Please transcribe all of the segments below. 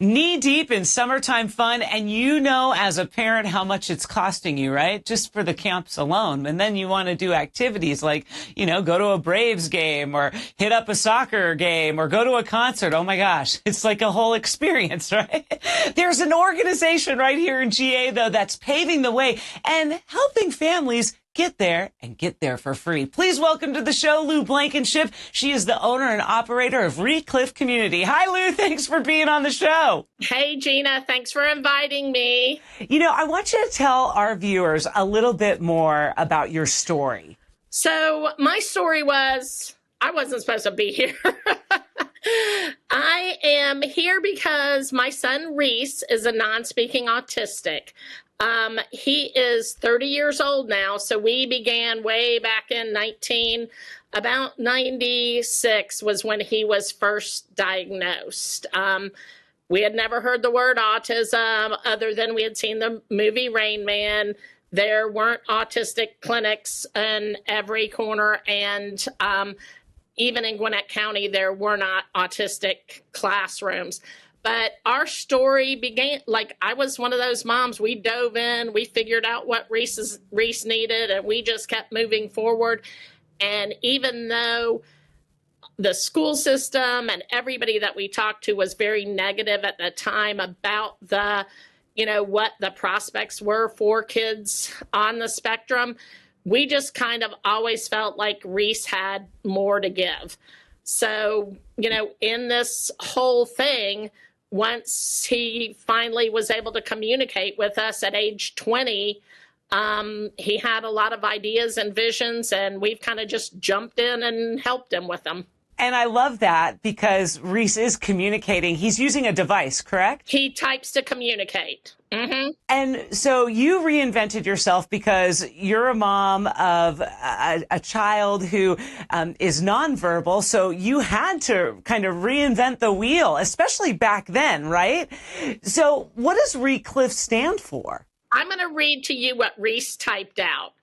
Knee deep in summertime fun, and you know as a parent how much it's costing you, right? Just for the camps alone. And then you want to do activities like, go to a Braves game or hit up a soccer game or go to a concert. Oh my gosh, it's like a whole experience, right? There's an organization right here in GA, though, that's paving the way and helping families get there and get there for free. Please welcome to the show, Lou Blankenship. She is the owner and operator of ReClif Community. Hi, Lou. Thanks for being on the show. Hey, Gina. Thanks for inviting me. I want you to tell our viewers a little bit more about your story. So my story was, I wasn't supposed to be here. I am here because my son, Reese, is a non-speaking autistic. He is 30 years old now, so we began way back in about 96 was when he was first diagnosed. We had never heard the word autism other than we had seen the movie Rain Man. There weren't autistic clinics in every corner, and even in Gwinnett County, there were not autistic classrooms. But our story began, I was one of those moms. We dove in, we figured out what Reese needed, and we just kept moving forward. And even though the school system and everybody that we talked to was very negative at the time about what the prospects were for kids on the spectrum, we just kind of always felt like Reese had more to give. So, in this whole thing, once he finally was able to communicate with us at age 20, he had a lot of ideas and visions, and we've kind of just jumped in and helped him with them. And I love that because Reese is communicating. He's using a device, correct? He types to communicate. Mm-hmm. And so you reinvented yourself because you're a mom of a child who is nonverbal. So you had to kind of reinvent the wheel, especially back then, right? So what does ReClif stand for? I'm going to read to you what Reese typed out.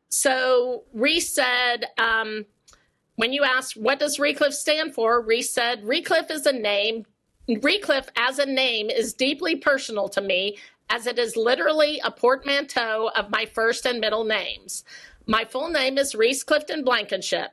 So Reese said, when you asked, what does ReClif stand for? Reese said, ReClif is a name. ReClif as a name is deeply personal to me, as it is literally a portmanteau of my first and middle names. My full name is Reese Clifton Blankenship.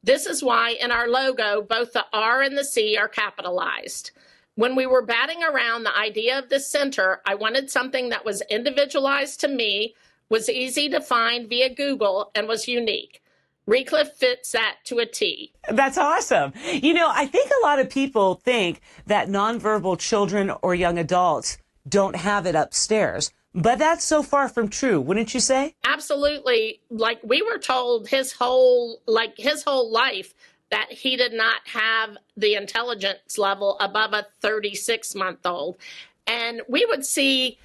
This is why in our logo, both the R and the C are capitalized. When we were batting around the idea of this center, I wanted something that was individualized to me, was easy to find via Google, and was unique. ReClif fits that to a T. That's awesome. I think a lot of people think that nonverbal children or young adults don't have it upstairs, but that's so far from true, wouldn't you say? Absolutely. We were told his whole life that he did not have the intelligence level above a 36-month-old. And we would see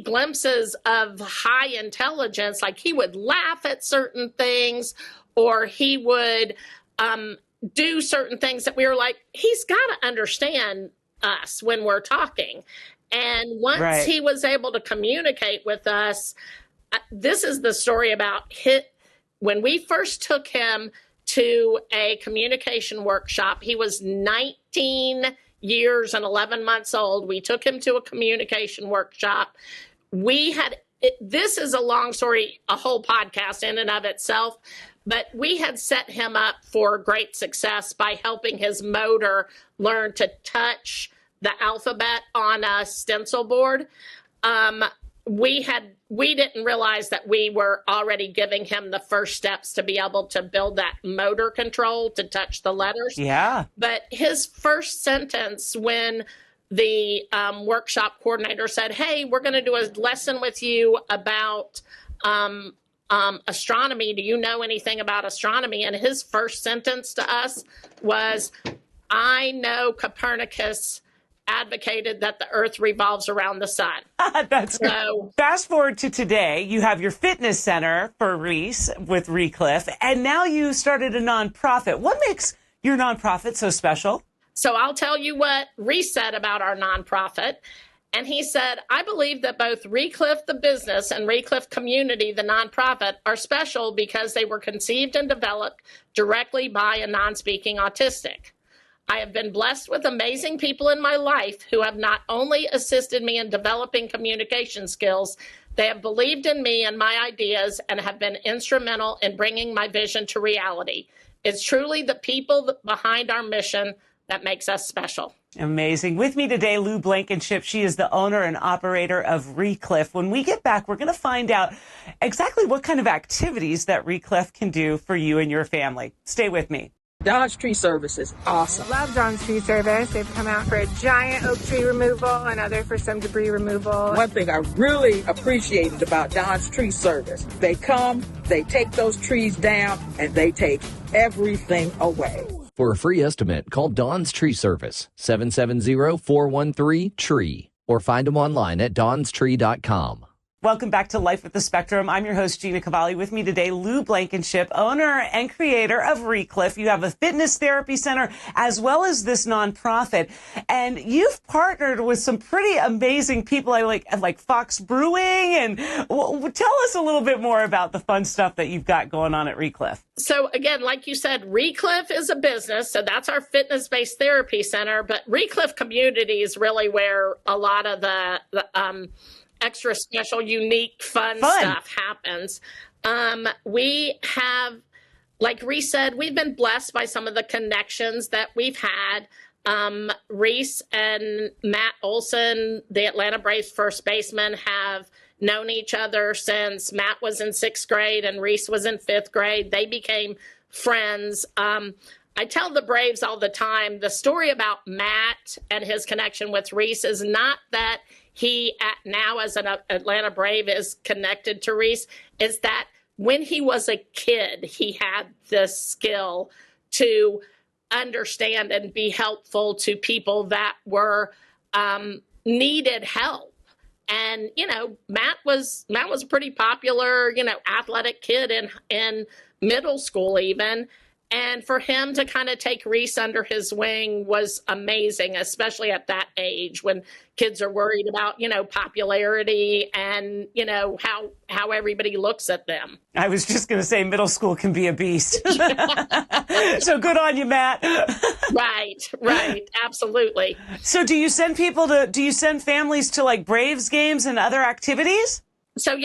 glimpses of high intelligence, like he would laugh at certain things, or he would do certain things that we were like, he's got to understand us when we're talking. And once he was able to communicate with us, this is the story about when we first took him to a communication workshop. He was 19 years and 11 months old. We took him to a communication workshop. This is a long story, a whole podcast in and of itself, but we had set him up for great success by helping his motor learn to touch the alphabet on a stencil board. We didn't realize that we were already giving him the first steps to be able to build that motor control to touch the letters. Yeah. But his first sentence when the workshop coordinator said, hey, we're going to do a lesson with you about astronomy. Do you know anything about astronomy? And his first sentence to us was, I know Copernicus advocated that the earth revolves around the sun. That's so. Fast forward to today, you have your fitness center for Reese with ReClif, and now you started a nonprofit. What makes your nonprofit so special? So I'll tell you what Reese said about our nonprofit. And he said, I believe that both ReClif, the business, and ReClif Community, the nonprofit, are special because they were conceived and developed directly by a non-speaking autistic. I have been blessed with amazing people in my life who have not only assisted me in developing communication skills, they have believed in me and my ideas and have been instrumental in bringing my vision to reality. It's truly the people behind our mission that makes us special. Amazing. With me today, Lou Blankenship. She is the owner and operator of ReClif. When we get back, we're going to find out exactly what kind of activities that ReClif can do for you and your family. Stay with me. Don's Tree Service is awesome. Love Don's Tree Service. They've come out for a giant oak tree removal, another for some debris removal. One thing I really appreciated about Don's Tree Service, they come, they take those trees down, and they take everything away. For a free estimate, call Don's Tree Service, 770-413-TREE, or find them online at donstree.com. Welcome back to Life with the Spectrum. I'm your host, Gina Cavalli. With me today, Lou Blankenship, owner and creator of ReClif. You have a fitness therapy center as well as this nonprofit. And you've partnered with some pretty amazing people like Fox Brewing. And tell us a little bit more about the fun stuff that you've got going on at ReClif. So again, like you said, ReClif is a business. So that's our fitness-based therapy center. But ReClif Community is really where a lot of the extra special, unique, fun stuff happens. We have, like Reese said, we've been blessed by some of the connections that we've had. Reese and Matt Olson, the Atlanta Braves first baseman, have known each other since Matt was in 6th grade and Reese was in 5th grade. They became friends. I tell the Braves all the time, the story about Matt and his connection with Reese is not that he now as an Atlanta Brave is connected to Reese, is that when he was a kid, he had this skill to understand and be helpful to people that were needed help. And, you know, Matt was a pretty popular, athletic kid in middle school even. And for him to kind of take Reese under his wing was amazing, especially at that age when kids are worried about, popularity and, how everybody looks at them. I was just going to say middle school can be a beast. So good on you, Matt. Right. Absolutely. So do you send families to like Braves games and other activities? So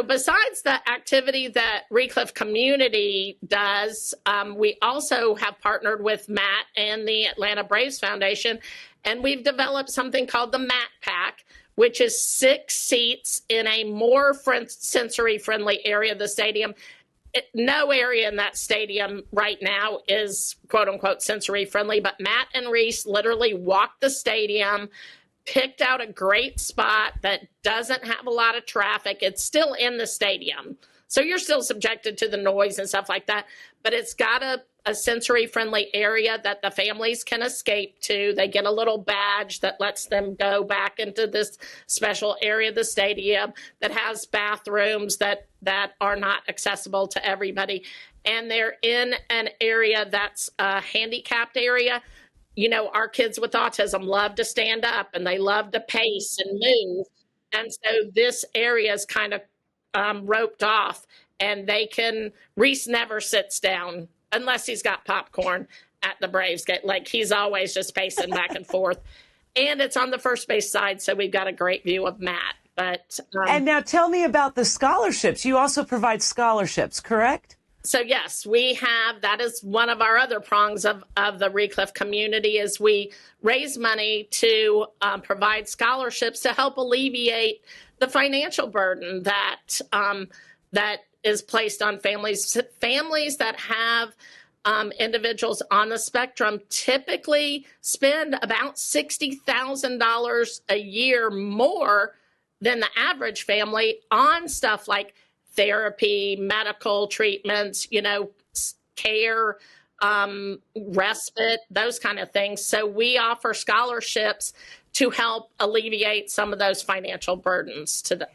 besides the activity that ReClif Community does, we also have partnered with Matt and the Atlanta Braves Foundation, and we've developed something called the Matt Pack, which is 6 seats in a more sensory-friendly area of the stadium. No area in that stadium right now is quote-unquote sensory-friendly, but Matt and Reese literally walked the stadium, picked out a great spot that doesn't have a lot of traffic. It's still in the stadium, so you're still subjected to the noise and stuff like that, but it's got a sensory-friendly area that the families can escape to. They get a little badge that lets them go back into this special area of the stadium that has bathrooms that are not accessible to everybody, and they're in an area that's a handicapped area. Our kids with autism love to stand up and they love to pace and move. And so this area is kind of roped off, and Reese never sits down unless he's got popcorn at the Braves game. Like, he's always just pacing back and forth. And it's on the first base side, so we've got a great view of Matt. But and now tell me about the scholarships. You also provide scholarships, correct? So yes, we have, that is one of our other prongs of the ReClif Community, is we raise money to provide scholarships to help alleviate the financial burden that is placed on families. Families that have individuals on the spectrum typically spend about $60,000 a year more than the average family on stuff like therapy, medical treatments, care, respite, those kind of things. So we offer scholarships to help alleviate some of those financial burdens to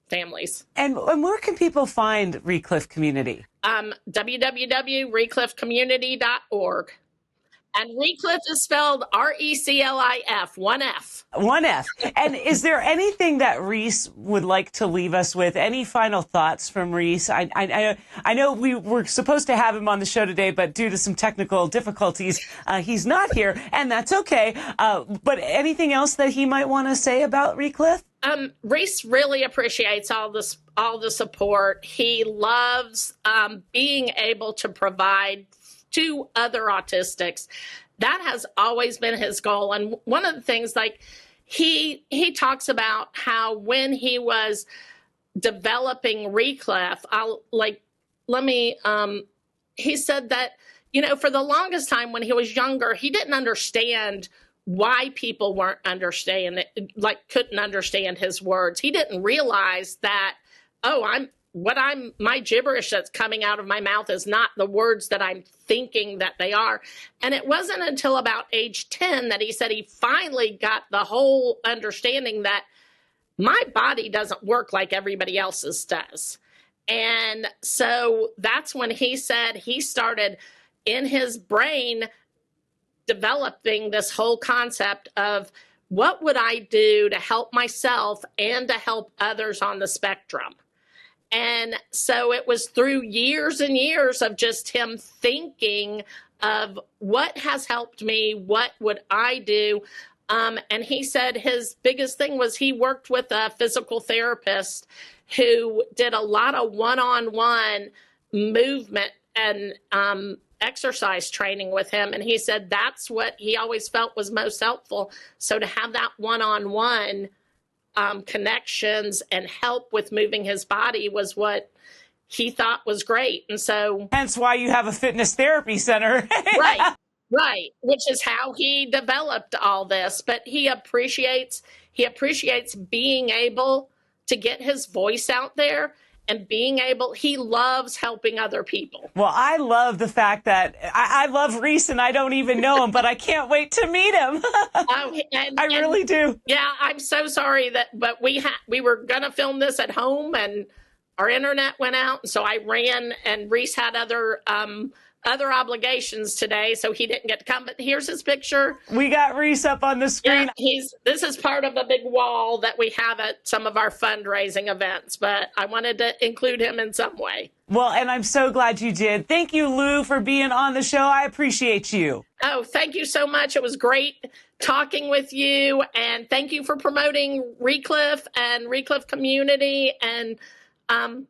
families. And where can people find ReClif Community? www.reclifcommunity.org. And ReClif is spelled ReClif, one F. One F. And is there anything that Reese would like to leave us with? Any final thoughts from Reese? I know we were supposed to have him on the show today, but due to some technical difficulties, he's not here, and that's okay. But anything else that he might want to say about ReClif? Reese really appreciates all the support. He loves being able to provide to other autistics. That has always been his goal. And one of the things, like, he talks about how when he was developing ReClif, he said that, for the longest time when he was younger, he didn't understand why people weren't understanding, couldn't understand his words. He didn't realize that, my gibberish that's coming out of my mouth is not the words that I'm thinking that they are. And it wasn't until about age 10 that he said he finally got the whole understanding that my body doesn't work like everybody else's does. And so that's when he said he started in his brain developing this whole concept of what would I do to help myself and to help others on the spectrum. And so it was through years and years of just him thinking of what has helped me, what would I do? And he said his biggest thing was he worked with a physical therapist who did a lot of one-on-one movement and exercise training with him. And he said that's what he always felt was most helpful. So to have that one-on-one connections and help with moving his body was what he thought was great. And so hence why you have a fitness therapy center. Right. Which is how he developed all this. But he appreciates being able to get his voice out there and he loves helping other people. Well, I love the fact that I love Reese and I don't even know him, but I can't wait to meet him. I really do. Yeah, I'm so sorry but we were going to film this at home and our internet went out. And so I ran, and Reese had other obligations today, so he didn't get to come. But here's his picture. We got Reese up on the screen. Yeah, this is part of a big wall that we have at some of our fundraising events, but I wanted to include him in some way. Well, and I'm so glad you did. Thank you, Lou, for being on the show. I appreciate you. Oh, thank you so much. It was great talking with you, and thank you for promoting ReClif and ReClif Community, and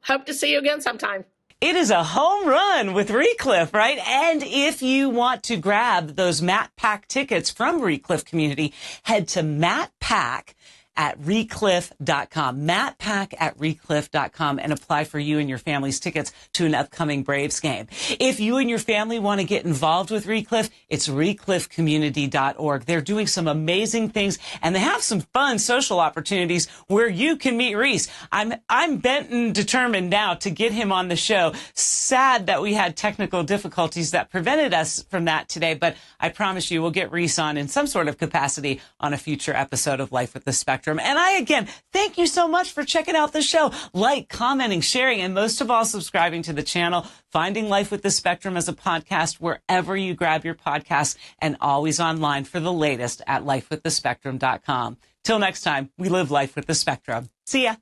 hope to see you again sometime. It is a home run with ReClif, right? And if you want to grab those Matt Pack tickets from ReClif Community, head to mattpack at ReClif.com, mattpack at ReClif.com, and apply for you and your family's tickets to an upcoming Braves game. If you and your family want to get involved with ReClif, it's ReClifCommunity.org. They're doing some amazing things, and they have some fun social opportunities where you can meet Reese. I'm bent and determined now to get him on the show. Sad that we had technical difficulties that prevented us from that today, but I promise you we'll get Reese on in some sort of capacity on a future episode of Life with the Spectrum. And I, again, thank you so much for checking out the show. Like, commenting, sharing, and most of all, subscribing to the channel. Finding Life with the Spectrum as a podcast wherever you grab your podcasts, and always online for the latest at lifewiththespectrum.com. Till next time, we live life with the Spectrum. See ya.